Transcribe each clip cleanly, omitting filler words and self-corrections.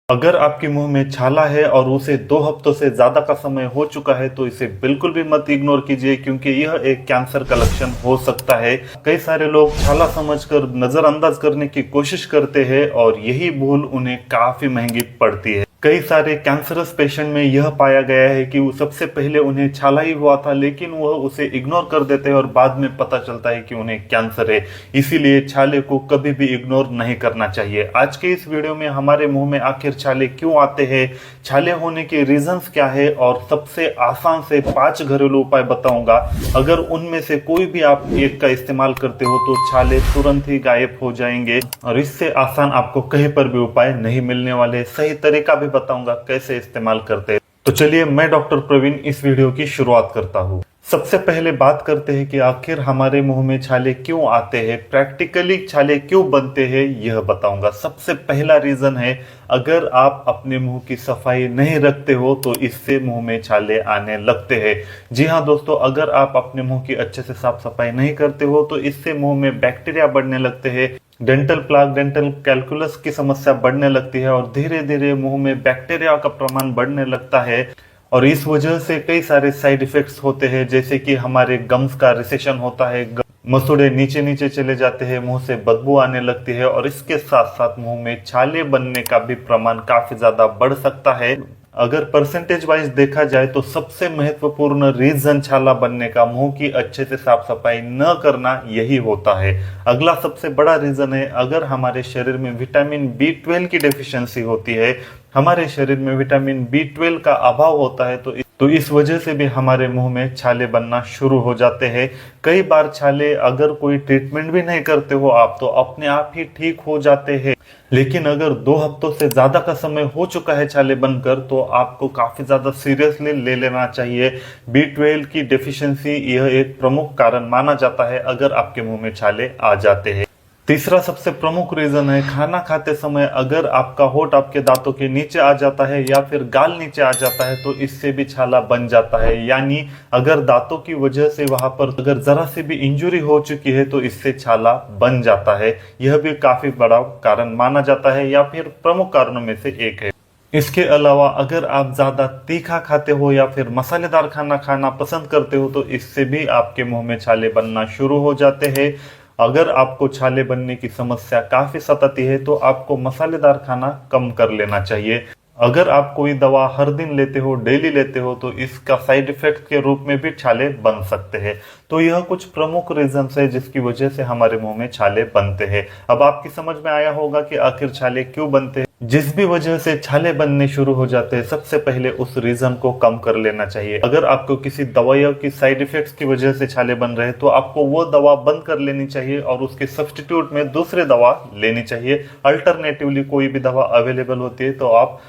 अगर आपके मुंह में छाला है और उसे 2 हफ्तों से ज्यादा का समय हो चुका है तो इसे बिल्कुल भी मत इग्नोर कीजिए, क्योंकि यह एक कैंसर का लक्षण हो सकता है। कई सारे लोग छाला समझकर नजरअंदाज करने की कोशिश करते हैं और यही भूल उन्हें काफी महंगी पड़ती है। कई सारे कैंसरस पेशेंट में यह पाया गया है कि वो सबसे पहले उन्हें छाला ही हुआ था, लेकिन वह उसे इग्नोर कर देते हैं और बाद में पता चलता है कि उन्हें कैंसर है। इसीलिए छाले को कभी भी इग्नोर नहीं करना चाहिए। आज के इस वीडियो में हमारे मुंह में आखिर छाले क्यों आते हैं, छाले होने के रीजंस क्या है और सबसे आसान से 5 घरेलू उपाय बताऊंगा। अगर उनमें से कोई भी आप एक का इस्तेमाल करते हो तो छाले तुरंत ही गायब हो जाएंगे और इससे आसान आपको कहीं पर भी उपाय नहीं मिलने वाले। सही तरीका भी बताऊंगा कैसे इस्तेमाल करते हैं। तो चलिए मैं डॉक्टर प्रवीण इस वीडियो की शुरुआत करता हूँ। सबसे पहले बात करते हैं कि आखिर हमारे मुंह में छाले क्यों आते हैं, प्रैक्टिकली छाले क्यों बनते हैं यह बताऊंगा। सबसे पहला रीजन है, अगर आप अपने मुंह की सफाई नहीं रखते हो तो इससे मुंह में छाले आने लगते हैं। जी हाँ दोस्तों, अगर आप अपने मुंह की अच्छे से साफ सफाई नहीं करते हो तो इससे मुंह में बैक्टीरिया बढ़ने लगते हैं, डेंटल प्लाक, डेंटल कैलकुलस की समस्या बढ़ने लगती है और धीरे धीरे मुंह में बैक्टीरिया का प्रमाण बढ़ने लगता है। और इस वजह से कई सारे साइड इफेक्ट्स होते हैं, जैसे कि हमारे गम्स का रिसेशन होता है, मसूड़े नीचे नीचे चले जाते हैं, मुंह से बदबू आने लगती है और इसके साथ साथ मुंह में छाले बनने का भी प्रमाण काफी ज्यादा बढ़ सकता है। अगर परसेंटेज वाइज देखा जाए तो सबसे महत्वपूर्ण रीजन छाला बनने का मुंह की अच्छे से साफ सफाई न करना यही होता है। अगला सबसे बड़ा रीजन है, अगर हमारे शरीर में विटामिन B12 की डेफिशिएंसी होती है, हमारे शरीर में विटामिन B12 का अभाव होता है तो इस वजह से भी हमारे मुंह में छाले बनना शुरू हो जाते हैं। कई बार छाले अगर कोई ट्रीटमेंट भी नहीं करते हो आप तो अपने आप ही ठीक हो जाते हैं, लेकिन अगर 2 हफ्तों से ज्यादा का समय हो चुका है छाले बनकर तो आपको काफी ज्यादा सीरियसली ले लेना चाहिए। B12 की डेफिशिएंसी यह एक प्रमुख कारण माना जाता है अगर आपके मुंह में छाले आ जाते हैं। तीसरा सबसे प्रमुख रीजन है, खाना खाते समय अगर आपका होंठ आपके दांतों के नीचे आ जाता है या फिर गाल नीचे आ जाता है तो इससे भी छाला बन जाता है। यानी अगर दांतों की वजह से वहां पर अगर जरा सी भी इंजुरी हो चुकी है तो इससे छाला बन जाता है। यह भी काफी बड़ा कारण माना जाता है या फिर प्रमुख कारणों में से एक है। इसके अलावा अगर आप ज्यादा तीखा खाते हो या फिर मसालेदार खाना खाना पसंद करते हो तो इससे भी आपके मुंह में छाले बनना शुरू हो जाते हैं। अगर आपको छाले बनने की समस्या काफी सताती है तो आपको मसालेदार खाना कम कर लेना चाहिए। अगर आप कोई दवा हर दिन लेते हो, डेली लेते हो तो इसका साइड इफेक्ट के रूप में भी छाले बन सकते हैं। तो यह कुछ प्रमुख रीजंस है जिसकी वजह से हमारे मुंह में छाले बनते हैं। अब आपकी समझ में आया होगा कि आखिर छाले क्यों बनते हैं। जिस भी वजह से छाले बनने शुरू हो जाते हैं सबसे पहले उस रीजन को कम कर लेना चाहिए। अगर आपको किसी दवाइयों की साइड इफेक्ट्स की वजह से छाले बन रहे हैं तो आपको वो दवा बंद कर लेनी चाहिए और उसके सब्स्टिट्यूट में दूसरी दवा लेनी चाहिए। अल्टरनेटिवली कोई भी दवा अवेलेबल होती है तो आप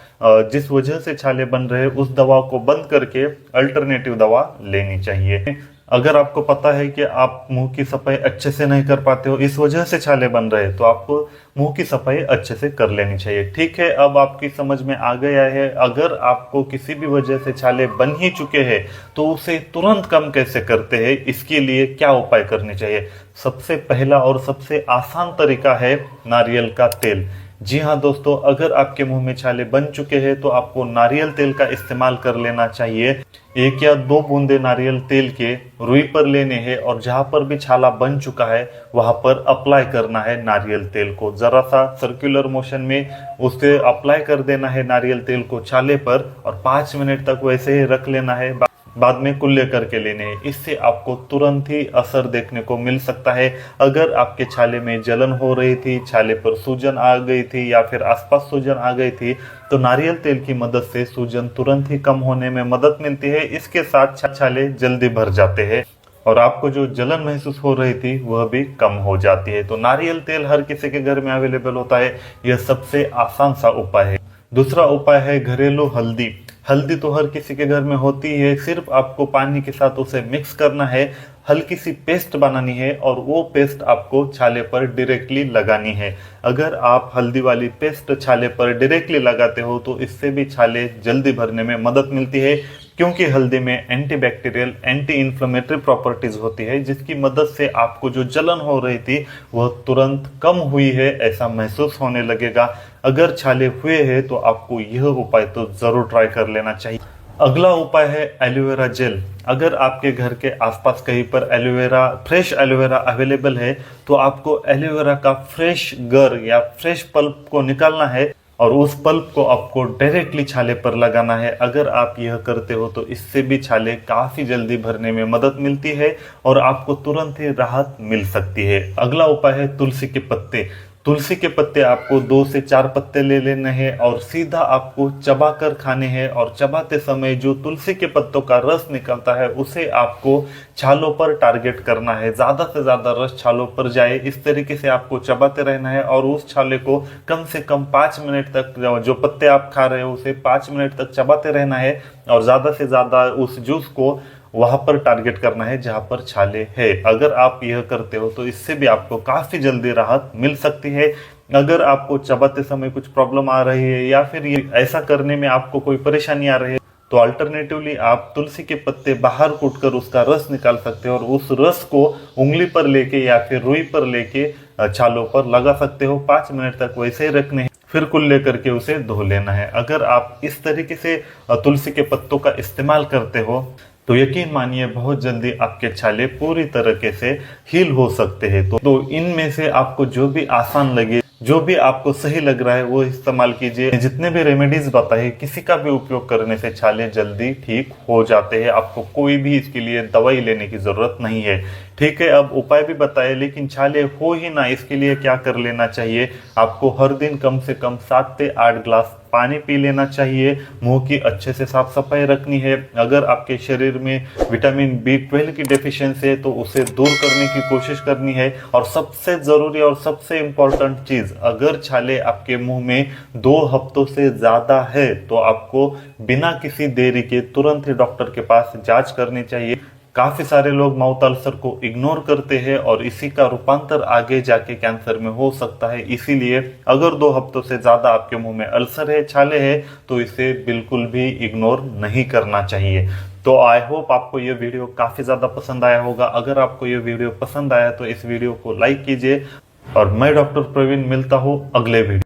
जिस वजह से छाले बन रहे हैं उस दवा को बंद करके अल्टरनेटिव दवा लेनी चाहिए। अगर आपको पता है कि आप मुंह की सफाई अच्छे से नहीं कर पाते हो, इस वजह से छाले बन रहे हैं, तो आपको मुंह की सफाई अच्छे से कर लेनी चाहिए। ठीक है, अब आपकी समझ में आ गया है। अगर आपको किसी भी वजह से छाले बन ही चुके हैं तो उसे तुरंत कम कैसे करते हैं, इसके लिए क्या उपाय करने चाहिए। सबसे पहला और सबसे आसान तरीका है नारियल का तेल। जी हाँ दोस्तों, अगर आपके मुंह में छाले बन चुके हैं तो आपको नारियल तेल का इस्तेमाल कर लेना चाहिए। 1 या 2 बूंदे नारियल तेल के रुई पर लेने हैं और जहां पर भी छाला बन चुका है वहां पर अप्लाई करना है नारियल तेल को। जरा सा सर्कुलर मोशन में उसे अप्लाई कर देना है नारियल तेल को छाले पर और 5 मिनट तक वैसे ही रख लेना है। बाद में कुल्ले करके लेने हैं। इससे आपको तुरंत ही असर देखने को मिल सकता है। अगर आपके छाले में जलन हो रही थी, छाले पर सूजन आ गई थी या फिर आसपास सूजन आ गई थी तो नारियल तेल की मदद से सूजन तुरंत ही कम होने में मदद मिलती है। इसके साथ छाले जल्दी भर जाते हैं और आपको जो जलन महसूस हो रही थी वह भी कम हो जाती है। तो नारियल तेल हर किसी के घर में अवेलेबल होता है, यह सबसे आसान सा उपाय है। दूसरा उपाय है घरेलू हल्दी। हल्दी तो हर किसी के घर में होती है, सिर्फ आपको पानी के साथ उसे मिक्स करना है, हल्की सी पेस्ट बनानी है और वो पेस्ट आपको छाले पर डायरेक्टली लगानी है। अगर आप हल्दी वाली पेस्ट छाले पर डायरेक्टली लगाते हो तो इससे भी छाले जल्दी भरने में मदद मिलती है, क्योंकि हल्दी में एंटीबैक्टीरियल, एंटी इन्फ्लेमेटरी प्रॉपर्टीज होती है जिसकी मदद से आपको जो जलन हो रही थी वह तुरंत कम हुई है ऐसा महसूस होने लगेगा। अगर छाले हुए हैं तो आपको यह उपाय तो जरूर ट्राई कर लेना चाहिए। अगला उपाय है एलोवेरा जेल। अगर आपके घर के आसपास कहीं पर एलोवेरा, फ्रेश एलोवेरा अवेलेबल है तो आपको एलोवेरा का फ्रेश गर या फ्रेश पल्प को निकालना है और उस पल्प को आपको डायरेक्टली छाले पर लगाना है। अगर आप यह करते हो तो इससे भी छाले काफी जल्दी भरने में मदद मिलती है और आपको तुरंत ही राहत मिल सकती है। अगला उपाय है तुलसी के पत्ते। तुलसी के पत्ते आपको 2 से 4 पत्ते ले लेने हैं और सीधा आपको चबा कर खाने हैं और चबाते समय जो तुलसी के पत्तों का रस निकलता है उसे आपको छालों पर टारगेट करना है। ज्यादा से ज्यादा रस छालों पर जाए इस तरीके से आपको चबाते रहना है और उस छाले को कम से कम 5 मिनट तक, जो पत्ते आप खा रहे हो उसे 5 मिनट तक चबाते रहना है और ज्यादा से ज्यादा उस जूस को वहां पर टारगेट करना है जहां पर छाले है। अगर आप यह करते हो तो इससे भी आपको काफी जल्दी राहत मिल सकती है। अगर आपको चबाते समय कुछ प्रॉब्लम आ रही है या फिर ये ऐसा करने में आपको कोई परेशानी आ रही है तो अल्टरनेटिवली आप तुलसी के पत्ते बाहर कूटकर उसका रस निकाल सकते हो और उस रस को उंगली पर लेके या फिर रुई पर लेके छालों पर लगा सकते हो। 5 मिनट तक वैसे ही रखने हैं, फिर कुल्ले करके उसे धो लेना है। अगर आप इस तरीके से तुलसी के पत्तों का इस्तेमाल करते हो तो यकीन मानिए बहुत जल्दी आपके छाले पूरी तरीके से हील हो सकते हैं। तो इनमें से आपको जो भी आसान लगे, जो भी आपको सही लग रहा है वो इस्तेमाल कीजिए। जितने भी रेमेडीज बताए किसी का भी उपयोग करने से छाले जल्दी ठीक हो जाते हैं। आपको कोई भी इसके लिए दवाई लेने की जरूरत नहीं है। ठीक है, अब उपाय भी बताए, लेकिन छाले हो ही ना इसके लिए क्या कर लेना चाहिए। आपको हर दिन कम से कम 7 से 8 ग्लास पानी पी लेना चाहिए। मुंह की अच्छे से साफ सफाई रखनी है। अगर आपके शरीर में विटामिन B12 की डेफिशिएंसी है तो उसे दूर करने की कोशिश करनी है। और सबसे जरूरी और सबसे इम्पोर्टेंट चीज, अगर छाले आपके मुंह में 2 हफ्तों से ज्यादा है तो आपको बिना किसी देरी के तुरंत ही डॉक्टर के पास जांच करनी चाहिए। काफी सारे लोग माउथ अल्सर को इग्नोर करते हैं और इसी का रूपांतर आगे जाके कैंसर में हो सकता है। इसीलिए अगर 2 हफ्तों से ज्यादा आपके मुंह में अल्सर है, छाले है, तो इसे बिल्कुल भी इग्नोर नहीं करना चाहिए। तो आई होप आपको ये वीडियो काफी ज्यादा पसंद आया होगा। अगर आपको ये वीडियो पसंद आया तो इस वीडियो को लाइक कीजिए और मैं डॉक्टर प्रवीण मिलता हूँ अगले वीडियो।